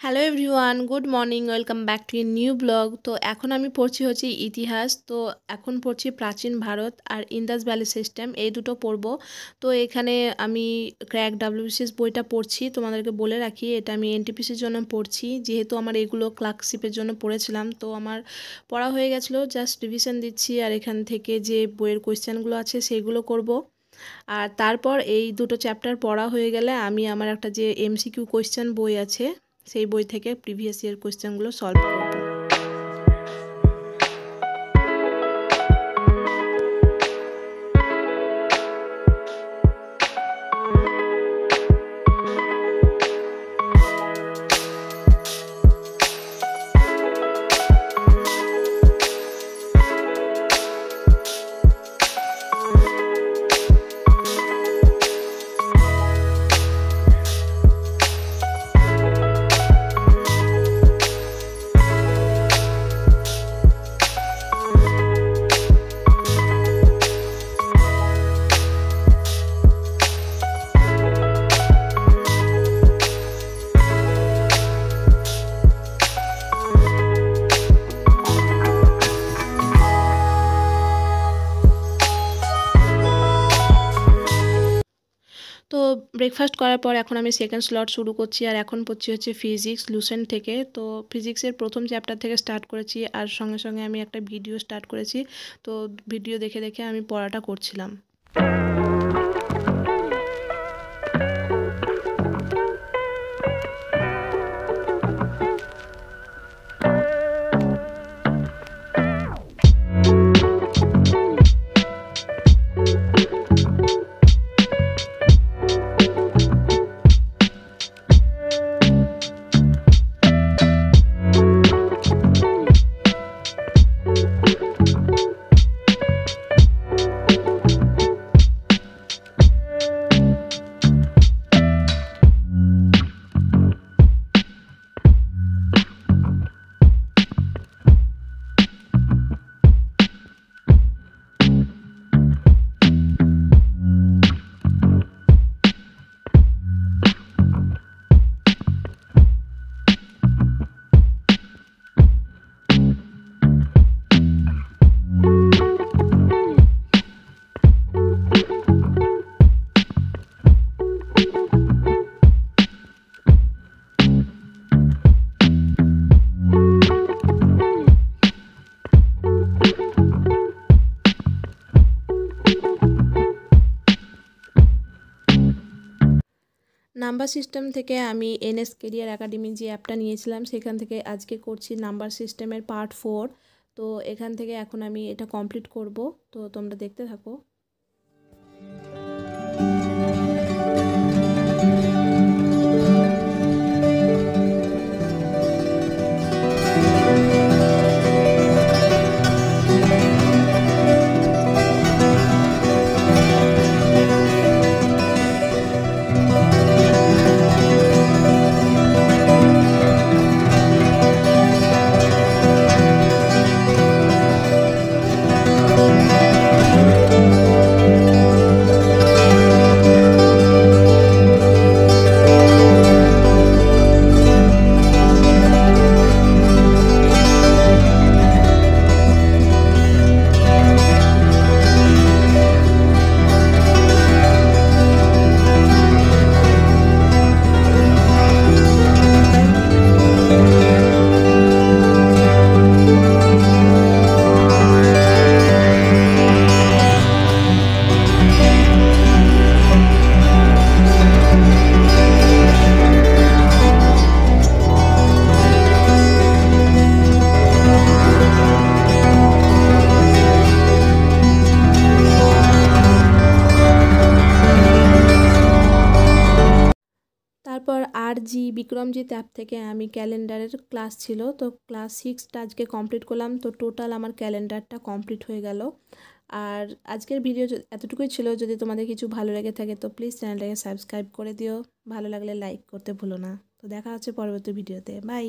Hello everyone, good morning, welcome back to a new blog. তো এখন আমি পড়ছি হচ্ছে ইতিহাস। তো এখন পড়ছি প্রাচীন ভারত আর ইন্দাস ভ্যালি সিস্টেম, এই দুটো পড়বো। তো এখানে আমি ক্র্যাক ডাব্লিউবিসিএস বইটা পড়ছি। তোমাদেরকে বলে রাখি, এটা আমি এনটিপিসির জন্য পড়ছি, যেহেতু আমার এগুলো ক্লার্কশিপের জন্য পড়েছিলাম। তো আমার পড়া হয়ে গেছিলো, জাস্ট রিভিশন দিচ্ছি। আর এখান থেকে যে বইয়ের কোয়েশ্চেনগুলো আছে সেইগুলো করব। আর তারপর এই দুটো চ্যাপ্টার পড়া হয়ে গেলে আমি আমার একটা যে এমসিকিউ কোয়েশ্চেন বই আছে, সেই বই থেকে প্রিভিয়াস ইয়ার কোয়েশ্চেনগুলো সলভ করব। তো ব্রেকফাস্ট করার পর এখন আমি সেকেন্ড স্লট শুরু করছি। আর এখন পড়ছি হচ্ছে ফিজিক্স লুসেন্ট থেকে। তো ফিজিক্সের প্রথম চ্যাপ্টার থেকে স্টার্ট করেছি, আর সঙ্গে সঙ্গে আমি একটা ভিডিও স্টার্ট করেছি। তো ভিডিও দেখে দেখে আমি পড়াটা করছিলাম। নাম্বার সিস্টেম থেকে আমি এনএস কেরিয়ার একাডেমি যে অ্যাপটা নিয়েছিলাম, সেখান থেকে আজকে করছি নাম্বার সিস্টেমের পার্ট 4। তো এখান থেকে এখন আমি এটা কমপ্লিট করব। তো তোমরা দেখতে থাকো। তারপর আর বিক্রমজিৎ অ্যাপ থেকে আমি ক্যালেন্ডারের ক্লাস ছিল, তো ক্লাস 6টা আজকে কমপ্লিট করলাম। তো টোটাল আমার ক্যালেন্ডারটা কমপ্লিট হয়ে গেল। আর আজকের ভিডিও এতটুকুই ছিল। যদি তোমাদের কিছু ভালো লেগে থাকে তো প্লিজ চ্যানেলটাকে সাবস্ক্রাইব করে দিও। ভালো লাগলে লাইক করতে ভুলো না। তো দেখা হচ্ছে পরবর্তী ভিডিওতে। বাই।